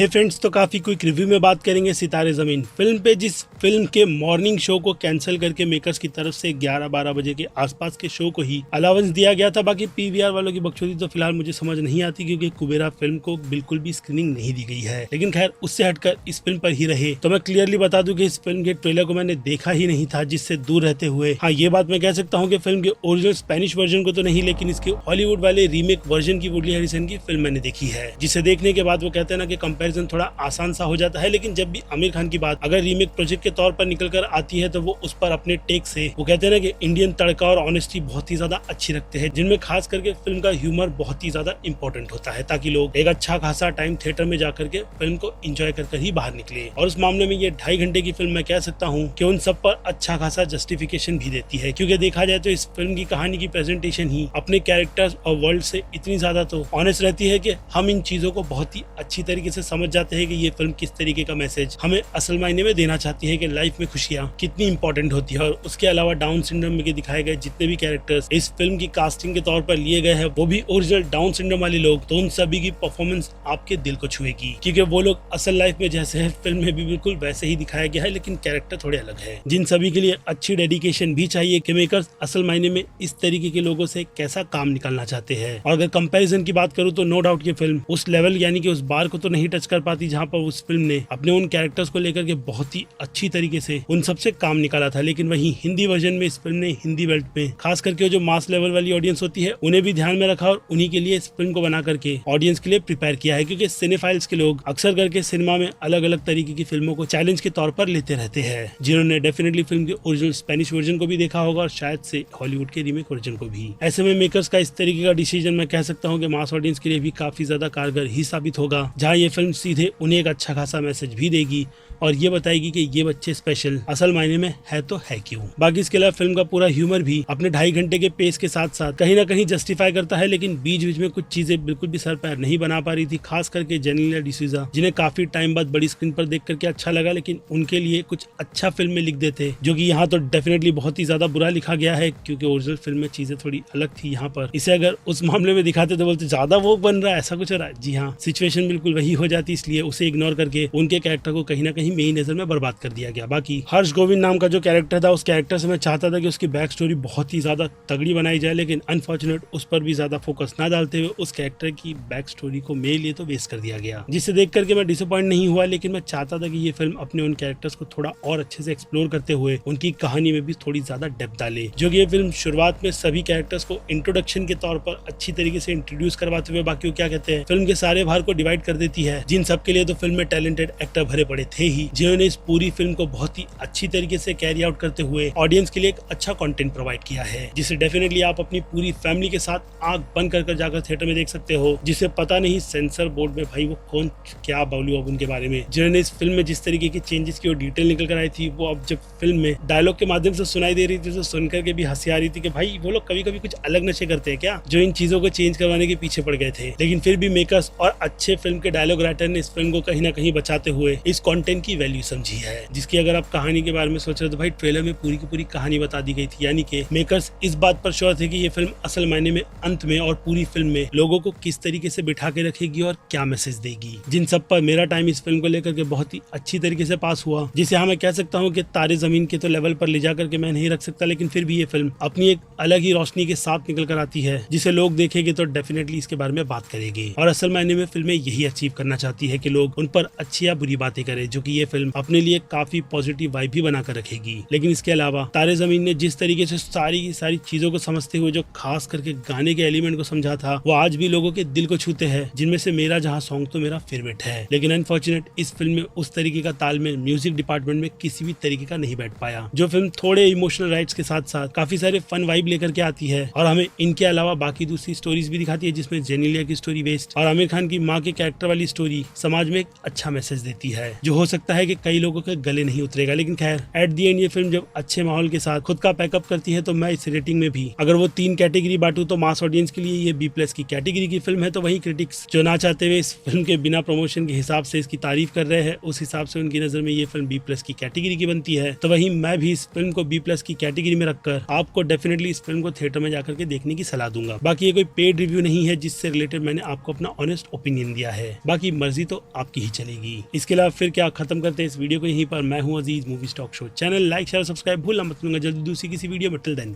हे friends, तो काफी quick review में बात करेंगे सितारे जमीन फिल्म पे। जिस फिल्म के मॉर्निंग शो को कैंसिल करके मेकर्स की तरफ से 11-12 बजे के आसपास के शो को ही अलाउंस दिया गया था। बाकी पीवीआर वालों की बकचोदी तो फिलहाल मुझे समझ नहीं आती, क्योंकि कुबेरा फिल्म को बिल्कुल भी स्क्रीनिंग नहीं दी गई है। लेकिन खैर, उससे हटकर इस फिल्म पर ही रहे तो मैं क्लियरली बता दूं कि इस फिल्म के ट्रेलर को मैंने देखा ही नहीं था, जिससे दूर रहते हुए हाँ ये बात मैं कह सकता हूँ कि फिल्म के ओरिजिनल स्पेनिश वर्जन को तो नहीं, लेकिन इसके हॉलीवुड वाले रीमेक वर्जन की वुडी हैरिसन की फिल्म मैंने देखी है, जिसे देखने के बाद वो कहते हैं ना कि कंपैरिजन थोड़ा आसान सा हो जाता है। लेकिन जब भी आमिर खान की बात अगर रीमेक प्रोजेक्ट के तौर पर निकल कर आती है तो वो उस पर अपने टेक से वो कहते हैं ना कि इंडियन तड़का और ऑनेस्टी बहुत ही ज्यादा अच्छी रखते हैं, जिनमें खास करके फिल्म का ह्यूमर बहुत ही ज्यादा इंपॉर्टेंट होता है, ताकि लोग एक अच्छा खासा टाइम थिएटर में जाकर के फिल्म को एंजॉय कर ही बाहर निकले। और उस मामले में ये 2.5 घंटे की फिल्म मैं कह सकता हूँ कि उन सब पर अच्छा खासा जस्टिफिकेशन भी देती है, क्योंकि देखा जाए तो इस फिल्म की कहानी की प्रेजेंटेशन ही अपने कैरेक्टर्स और वर्ल्ड से इतनी ज्यादा तो ऑनेस्ट रहती है कि हम इन चीजों को बहुत ही अच्छी तरीके से समझ जाते हैं कि ये फिल्म किस तरीके का मैसेज हमें असल मायने में देना चाहती है कि लाइफ में खुशियां कितनी इंपॉर्टेंट होती है। और उसके अलावा डाउन सिंड्रोम में दिखाए गए जितने भी कैरेक्टर्स इस फिल्म की कास्टिंग के तौर पर लिए गए हैं, वो भी ओरिजिनल डाउन सिंड्रोम वाले लोग, तो उन सभी की परफॉर्मेंस आपके दिल को छुएगी, क्योंकि वो लोग असल लाइफ में जैसे है फिल्म में भी बिल्कुल वैसे ही दिखाया गया है, लेकिन कैरेक्टर थोड़े अलग है, जिन सभी के लिए अच्छी डेडिकेशन भी चाहिए कि मेकर्स असल मायने में इस तरीके के लोगों से कैसा काम निकालना चाहते हैं। और अगर कंपैरिजन की बात करूं तो नो डाउट ये फिल्म उस लेवल यानी कि उस बार को तो नहीं टच कर पाती जहां पर उस फिल्म ने अपने उन कैरेक्टर्स को लेकर के बहुत ही अच्छी तरीके से उन सबसे काम निकाला था। लेकिन वहीं हिंदी वर्जन में इस फिल्म ने हिंदी बेल्ट में खास करके जो मास लेवल वाली ऑडियंस होती है उन्हें भी ध्यान में रखा और उन्हीं के लिए इस फिल्म को बना करके ऑडियंस के लिए प्रिपेयर किया है, क्योंकि सिनेफाइल्स के लोग अक्सर करके सिनेमा में अलग अलग तरीके की फिल्मों को चैलेंज के तौर पर लेते रहते हैं, जिन्होंने डेफिनेटली फिल्म के ओरिजिनल स्पेनिश वर्जन को भी देखा होगा और शायद से हॉलीवुड के रीमेक वर्जन को भी। ऐसे में मेकर्स का इस तरीके का डिसीजन मैं कह सकता हूँ कि मास ऑडियंस के लिए भी काफी ज्यादा कारगर ही साबित होगा, जहाँ ये फिल्म सीधे उन्हें एक अच्छा खासा मैसेज भी देगी और ये बताएगी कि ये बच्चे स्पेशल असल मायने में है तो है क्यों। बाकी इसके अलावा फिल्म का पूरा ह्यूमर भी अपने 2.5 घंटे के पेस के साथ साथ कहीं ना कहीं जस्टिफाई करता है, लेकिन बीच बीच में कुछ चीजें बिल्कुल भी सर पैर नहीं बना पा रही थी, खास करके जेनेलिया डिसूजा, जिन्हें काफी टाइम बाद बड़ी स्क्रीन पर देख करके अच्छा लगा, लेकिन उनके लिए कुछ अच्छा फिल्म में लिख देते, जो कि यहाँ तो डेफिनेटली बहुत ही ज्यादा बुरा लिखा गया है, क्योंकि ओरिजिनल फिल्म में चीजें थोड़ी अलग थी। यहाँ पर इसे अगर उस मामले में दिखाते तो बोलते ज्यादा वो बन रहा है, ऐसा कुछ हो रहा है। जी हाँ, सिचुएशन बिल्कुल वही हो जाती, इसलिए उसे इग्नोर करके उनके कैरेक्टर को कहीं ना कहीं मेरी नजर में बर्बाद कर दिया गया। बाकी हर्ष गोविंद नाम का जो कैरेक्टर था, उस कैरेक्टर से मैं चाहता था कि उसकी बैक स्टोरी बहुत ही ज्यादा तगड़ी बनाई जाए, लेकिन अनफॉर्चुनेट उस पर भी ज्यादा फोकस ना डालते हुए उस कैरेक्टर की बैक स्टोरी को मेरे लिए तो वेस्ट कर दिया गया, जिसे देख करके मैं डिसअपॉइंट नहीं हुआ। लेकिन मैं चाहता था कि ये फिल्म अपने उन कैरेक्टर्स को थोड़ा और अच्छे से एक्सप्लोर करते हुए उनकी कहानी में भी थोड़ी ज्यादा डेप्थ डाले, जो कि ये फिल्म शुरुआत में सभी कैरेक्टर्स को इंट्रोडक्शन के तौर पर अच्छी तरीके से इंट्रोड्यूस करवाते हुए बाकी क्या कहते हैं फिल्म के सारे भार को डिवाइड कर देती है, जिन सब के लिए तो फिल्म में टैलेंटेड एक्टर भरे पड़े थे ही, जिन्होंने इस पूरी फिल्म को बहुत ही अच्छी तरीके से कैरी आउट करते हुए ऑडियंस के लिए एक अच्छा कंटेंट प्रोवाइड किया है, जिसे डेफिनेटली आप अपनी पूरी फैमिली के साथ आंख बंद कर जाकर थिएटर में देख सकते हो, जिसे पता नहीं सेंसर बोर्ड में भाई वो कौन क्या बोलूं अब उनके बारे में, जिन्होंने इस फिल्म में जिस तरीके की चेंजेस की और डिटेल निकल कर आई थी, वो अब जब फिल्म में डायलॉग के माध्यम से सुनाई दे रही थी तो सुनकर के भी हंसी आ रही थी कि भाई वो लोग कभी कभी कुछ अलग नशे करते हैं क्या, जो इन चीजों को चेंज करवाने के पीछे पड़ गए थे। लेकिन फिर भी मेकर्स और अच्छे फिल्म के डायलॉग राइटर ने इस फिल्म को कहीं ना कहीं बचाते हुए इस कंटेंट की वैल्यू समझी है, जिसकी अगर आप कहानी के बारे में सोच रहे हो तो भाई ट्रेलर में पूरी की पूरी कहानी बता दी गई थी, यानी कि मेकर्स इस बात पर श्योर थे कि ये फिल्म असल मायने में अंत में और पूरी फिल्म में लोगों को किस तरीके से बिठा के रखेगी और क्या मैसेज देगी, जिन सब पर मेरा टाइम इस फिल्म को लेकर के बहुत ही अच्छी तरीके से पास हुआ, जिसे हाँ मैं कह सकता हूँ कि तारे जमीन के तो लेवल पर ले जाकर के मैं नहीं रख सकता, लेकिन फिर भी ये फिल्म अपनी एक अलग ही रोशनी के साथ निकल कर आती है, जिसे लोग देखेंगे तो डेफिनेटली इसके बारे में बात करेंगे। और असल मायने में फिल्में यही अचीव करना चाहती है कि लोग उन पर अच्छी या बुरी बातें करें, जो कि ये फिल्म अपने लिए काफी पॉजिटिव वाइब भी बनाकर रखेगी। लेकिन इसके अलावा तारे जमीन ने जिस तरीके से सारी की सारी चीजों को समझते हुए जो खास करके गाने के एलिमेंट को समझा था, वो आज भी लोगों के दिल को छूते हैं, जिनमें से मेरा जहां सॉन्ग तो मेरा फेवरेट है। लेकिन अनफॉर्चुनेट इस फिल्म में उस तरीके का तालमेल म्यूजिक डिपार्टमेंट में किसी भी तरीके का नहीं बैठ पाया। जो फिल्म थोड़े इमोशनल राइट्स के साथ साथ काफी सारे फन वाइब लेकर के आती है और हमें इनके अलावा बाकी दूसरी स्टोरीज भी दिखाती है, जिसमें जेनेलिया की स्टोरी बेस्ड और आमिर खान की माँ के कैरेक्टर वाली स्टोरी समाज में एक अच्छा मैसेज देती है, जो हो सकता है कि कई लोगों के गले नहीं उतरेगा। लेकिन खैर एट दी एंड ये फिल्म जब अच्छे माहौल के साथ खुद का पैकअप करती है, तो मैं इस रेटिंग में भी अगर वो 3 कैटेगरी बांटू तो मास ऑडियंस के लिए ये B+ की कैटेगरी की फिल्म है, तो वहीं क्रिटिक्स जो ना चाहते हुए इस फिल्म के बिना प्रमोशन के हिसाब से इसकी तारीफ कर रहे हैं, उस हिसाब से उनकी नजर में ये फिल्म B+ की कैटेगरी की बनती है। तो वहीं मैं भी इस फिल्म को B+ की कैटेगरी में रखकर आपको डेफिनेटली इस फिल्म को थिएटर में जाकर के देखने की सलाह दूंगा। बाकी ये कोई पेड रिव्यू नहीं है जिससे रिलेटेड मैंने आपको अपना ऑनेस्ट ओपिनियन दिया है। बाकी मर्जी तो आपकी ही चलेगी। इसके अलावा फिर क्या, खत्म करते हैं इस वीडियो को यहीं पर। मैं हूं Aziz, movie stock show channel like share subscribe भूलना मत, मिलूंगा जल्दी दूसरी किसी वीडियो में। Till then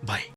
bye.